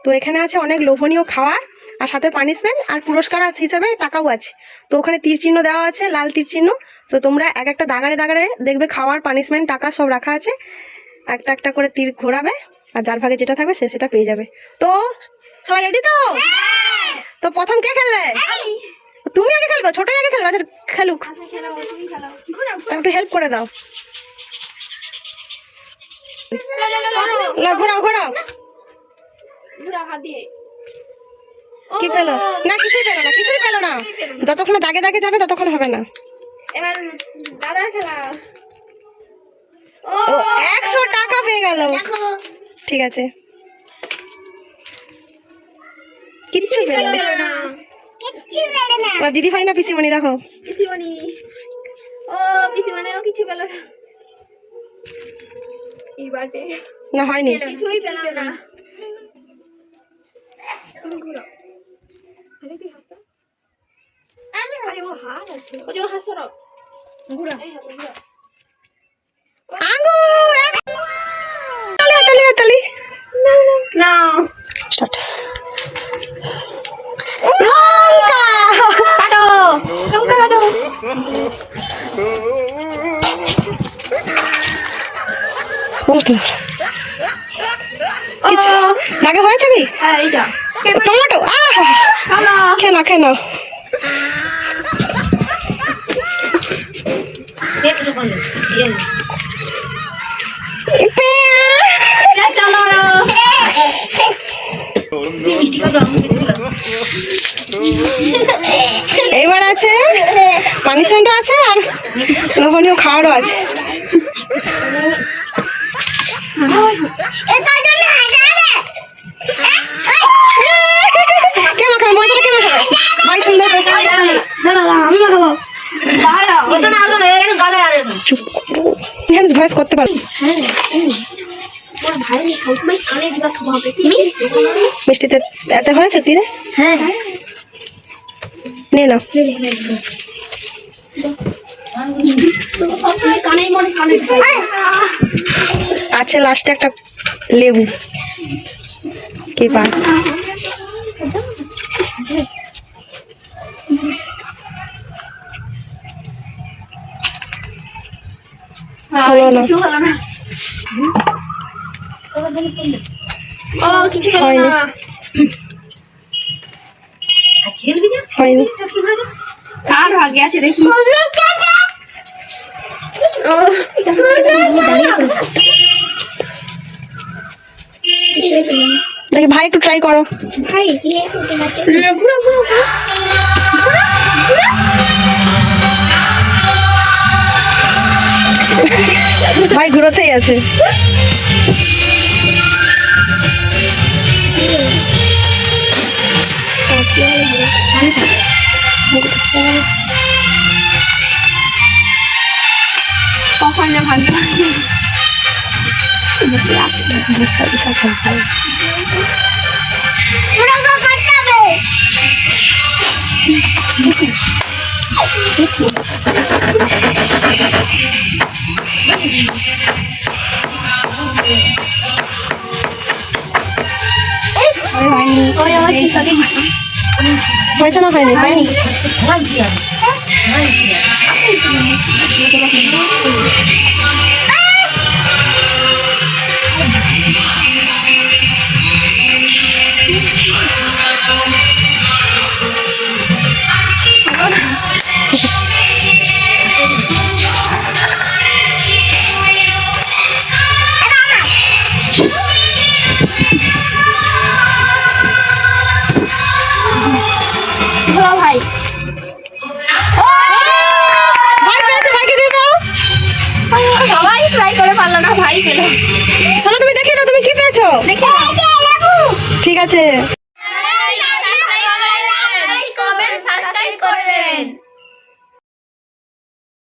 তো এখানে আছে অনেক লোভনীয় খাবার আর সাথে পানিশমেন্ট আর পুরস্কার হিসেবে টাকাও আছে। তো ওখানে তীর চিহ্ন দেওয়া আছে, লাল তীর চিহ্ন। তো তোমরা এক একটা দাগারে দাগারে দেখবে খাওয়ার, পানিশমেন্ট, টাকা সব রাখা আছে। একটা একটা করে তীর ঘোরাবে আর যার ভাগে যেটা থাকবে সে সেটা পেয়ে যাবে। তো সবাই রেডি তো? তো প্রথম কে খেলবে? তুমি আগে খেলবে? ছোটই আগে খেলবে? আচ্ছা খেলুক, একটু হেল্প করে দাও। ঘোরাও ঘোরাও। কি পেলো? না কিছুই পেলো না, কিছুই পেলো না। যতক্ষণ দাগে দাগে যাবে ততক্ষণ হবে না। এবার দাদার খেলা। ও 100 টাকা পেয়ে গেল। ঠিক আছে, কিচ্ছু পেলো না। দিদি ভাই না পিসিমণি? দেখো পিসিমণি। ও পিসিমণিও কিছু পেল না। এবার পেয়ে না, হয়নি। কিছুই পেলাম না। ঘুরো। আরে তুই হাসো। আরে ও হাত আছে। ও যে হাসো রে। ঘুরো। ঘুরো। আঙ্গুর। তালি তালি তালি। না। স্টার্ট। লঙ্কা কাটো। লঙ্কা কাটো। কিছু লাগে হয়েছে কি? হ্যাঁ এইটা টমেটো। খেনা খেনা। এবার আছে পানিশমেন্টও আছে আর লোভনীয় খাওয়ারও আছে। কে মাখাবে? ময়দাটা কে মাখাবে? ভাই সুন্দর। চুপ করো, হ্যান্ডস ভয়েস করতে পারো। মিষ্টিতে এতে হয়েছে তীরে? হ্যাঁ নে না। আছে লাস্টে একটা লেবু। কি পা হলো না। ও কিছু হয়নি। হয়নি। কার ভাগে আছে দেখি। ও দেখি ভাই একটু ট্রাই করো। ভাই ঘুরো ঘুরো ভাই ঘুরোতেই আছে। কখন যে ভাগ্য হয়েছে না? হয়নি। ভাই ভাইকে দিয়ে দাও। সবাই ট্রাই করে পারলো না, ভাই পেলো। শোনো তুমি দেখিয়ে দাও তুমি কি পেয়েছো। ঠিক আছে।